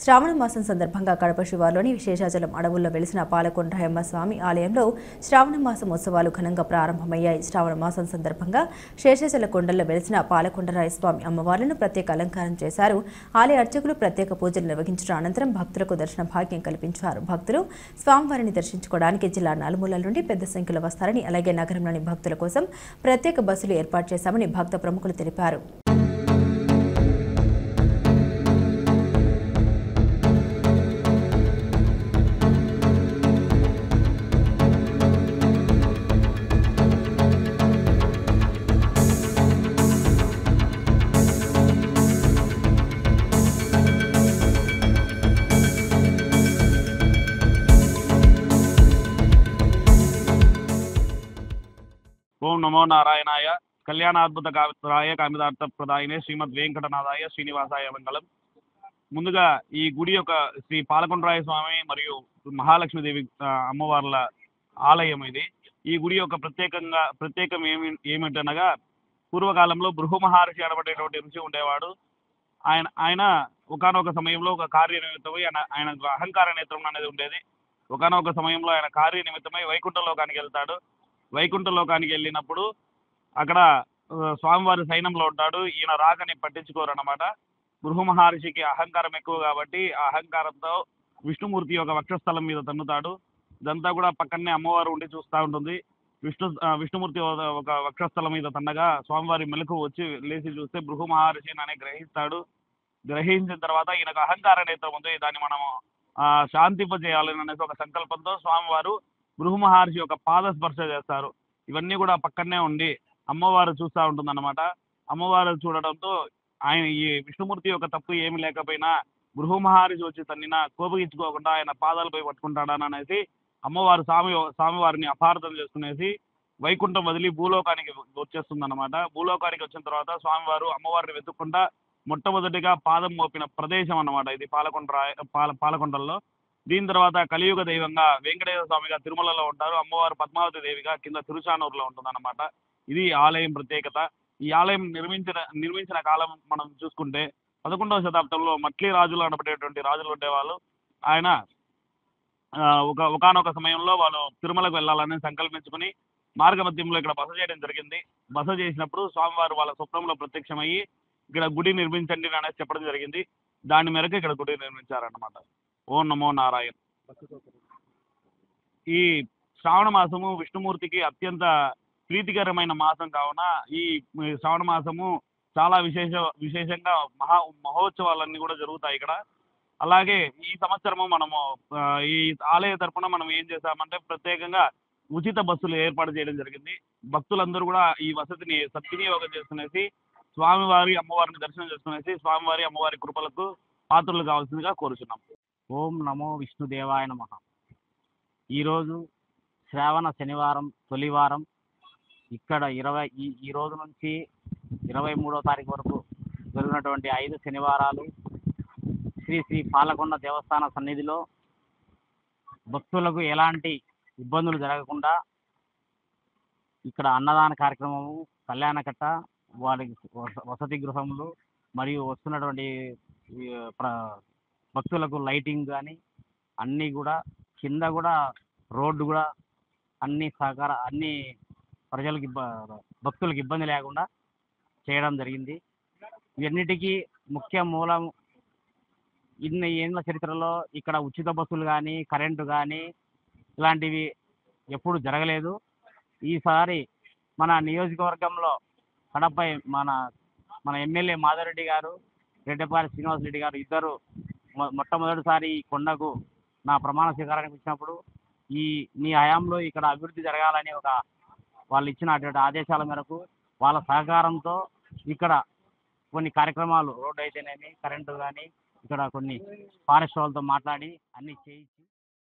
శ్రావణ మాసం సందర్భంగా కడప శివార్లోని విశేషాచలం అడవుల్లో వెలిసిన పాలకొండ్రాయమ్మ స్వామి ఆలయంలో శ్రావణ మాసం ఉత్సవాలు ఘనంగా ప్రారంభమయ్యాయి. శ్రావణ మాసం సందర్భంగా శేషాచల కొండల్లో వెలిసిన పాలకొండరాయ స్వామి అమ్మవార్లను ప్రత్యేక అలంకారం చేశారు. ఆలయ అర్చకులు ప్రత్యేక పూజలు నిర్వహించిన అనంతరం భక్తులకు దర్శన భాగ్యం కల్పించారు. భక్తులు స్వామివారిని దర్శించుకోవడానికి జిల్లా నలుమూలల నుండి పెద్ద సంఖ్యలో వస్తారని, అలాగే నగరంలోని భక్తుల కోసం ప్రత్యేక బస్సులు ఏర్పాటు చేశామని భక్త ప్రముఖులు తెలిపారు. ఓం నమో నారాయణాయ కళ్యాణాద్భుత కామితాయ కామితార్థప్రదాయనే శ్రీమద్ వెంకటనాథాయ శ్రీనివాసాయ మంగళం. ముందుగా ఈ గుడి యొక్క శ్రీ పాలకొండ్రాయ స్వామి మరియు మహాలక్ష్మీదేవి అమ్మవార్ల ఆలయం ఇది. ఈ గుడి యొక్క ప్రత్యేకం ఏమిటనగా పూర్వకాలంలో భృగు మహర్షి అనబడేటువంటి ఋషి ఉండేవాడు. ఆయన ఒకానొక సమయంలో ఒక కార్య నిమిత్తమై ఆయన అహంకార నేత్రం అనేది ఉండేది. ఒకానొక సమయంలో ఆయన కార్య నిమిత్తమై వైకుంఠ లోకానికి వెళ్తాడు. వైకుంఠ లోకానికి వెళ్ళినప్పుడు అక్కడ స్వామివారి సైన్యంలో ఉంటాడు. ఈయన రాకని పట్టించుకోరు అన్నమాట. భృగు మహర్షికి అహంకారం ఎక్కువ కాబట్టి ఆ అహంకారంతో విష్ణుమూర్తి యొక్క వక్షస్థలం మీద తన్నుతాడు. ఇదంతా కూడా పక్కనే అమ్మవారు ఉండి చూస్తూ ఉంటుంది. విష్ణుమూర్తి ఒక వక్షస్థలం మీద తన్నగా స్వామివారి మెలకు వచ్చి లేచి చూస్తే భృగు మహర్షి అని గ్రహిస్తాడు. గ్రహించిన తర్వాత ఈయనకు అహంకార నేత్రం ఉంది, దాన్ని మనం శాంతింపజేయాలని అనేసి ఒక సంకల్పంతో స్వామివారు భృగు మహర్షి యొక్క పాద స్పర్శ చేస్తారు. ఇవన్నీ కూడా పక్కనే ఉండి అమ్మవారు చూస్తూ ఉంటుంది అన్నమాట. అమ్మవారు చూడటంతో ఆయన ఈ విష్ణుమూర్తి యొక్క తప్పు ఏమి లేకపోయినా భృగు మహర్షి వచ్చి తన్నినా కోపగించుకోకుండా ఆయన పాదాలపై పట్టుకుంటాడని అనేసి అమ్మవారు స్వామివారిని అపార్థం చేసుకునేసి వైకుంఠం వదిలి భూలోకానికి వచ్చేస్తుంది అన్నమాట. భూలోకానికి వచ్చిన తర్వాత స్వామివారు అమ్మవారిని వెతుక్కుంటా మొట్టమొదటిగా పాదం మోపిన ప్రదేశం అన్నమాట ఇది పాలకొండల్లో. దీని తర్వాత కలియుగ దైవంగా వెంకటేశ్వర స్వామిగా తిరుమలలో ఉంటారు. అమ్మవారు పద్మావతి దేవిగా కింద తిరుచానూరులో ఉంటుందన్నమాట. ఇది ఆలయం ప్రత్యేకత. ఈ ఆలయం నిర్మించిన కాలం మనం చూసుకుంటే 11వ శతాబ్దంలో మట్లీ రాజులు అనబడేటువంటి రాజులు ఉండేవాళ్ళు. ఆయన ఒకానొక సమయంలో వాళ్ళు తిరుమలకు వెళ్ళాలని సంకల్పించుకుని మార్గమధ్యంలో ఇక్కడ బస చేయడం జరిగింది. బస చేసినప్పుడు స్వామివారు వాళ్ళ స్వప్నంలో ప్రత్యక్షమయ్యి ఇక్కడ గుడి నిర్మించండి అనేసి చెప్పడం జరిగింది. దాని మేరకు ఇక్కడ గుడి నిర్మించారన్నమాట. ఓం నమో నారాయణ. ఈ శ్రావణ మాసము విష్ణుమూర్తికి అత్యంత ప్రీతికరమైన మాసం కావున ఈ శ్రావణ మాసము చాలా విశేషంగా మహోత్సవాలన్నీ కూడా జరుగుతాయి ఇక్కడ. అలాగే ఈ సంవత్సరము మనము ఈ ఆలయ తరపున మనం ఏం చేశామంటే ప్రత్యేకంగా ఉచిత బస్సులు ఏర్పాటు చేయడం జరిగింది. భక్తులందరూ కూడా ఈ వసతిని సద్వినియోగం చేసుకునేసి స్వామివారి అమ్మవారిని దర్శనం చేసుకునేసి స్వామివారి అమ్మవారి కృపలకు పాత్రలు కావాల్సిందిగా కోరుచున్నాం. ఓం నమో విష్ణుదేవాయ నమః. ఈరోజు శ్రావణ శనివారం తొలివారం. ఇక్కడ ఈ రోజు నుంచి 23వ తారీఖు వరకు జరిగినటువంటి 5 శనివారాలు శ్రీ పాలకొండ దేవస్థాన సన్నిధిలో భక్తులకు ఎలాంటి ఇబ్బందులు జరగకుండా ఇక్కడ అన్నదాన కార్యక్రమము, కళ్యాణకట్ట, వారికి వసతి గృహములు మరియు వస్తున్నటువంటి భక్తులకు లైటింగ్ కానీ అన్నీ కూడా కింద కూడా రోడ్డు కూడా అన్ని ప్రజలకు భక్తులకు ఇబ్బంది లేకుండా చేయడం జరిగింది. ఇవన్నిటికీ ముఖ్య మూలం ఇన్ని ఏళ్ళ చరిత్రలో ఇక్కడ ఉచిత బస్సులు కానీ కరెంటు కానీ ఇలాంటివి ఎప్పుడు జరగలేదు. ఈసారి మన నియోజకవర్గంలో కడపై మన ఎమ్మెల్యే మాధవరెడ్డి గారు, రెడ్డిపాటి శ్రీనివాసరెడ్డి గారు ఇద్దరు మొట్టమొదటిసారి ఈ కొండకు నా ప్రమాణ స్వీకారానికి వచ్చినప్పుడు నీ హయాంలో ఇక్కడ అభివృద్ధి జరగాలని వాళ్ళు ఇచ్చినటువంటి ఆదేశాల మేరకు వాళ్ళ సహకారంతో ఇక్కడ కొన్ని కార్యక్రమాలు రోడ్డు అయితేనేమి కరెంటు కానీ ఇక్కడ కొన్ని ఫారెస్ట్ వాళ్ళతో మాట్లాడి అన్నీ చేయించి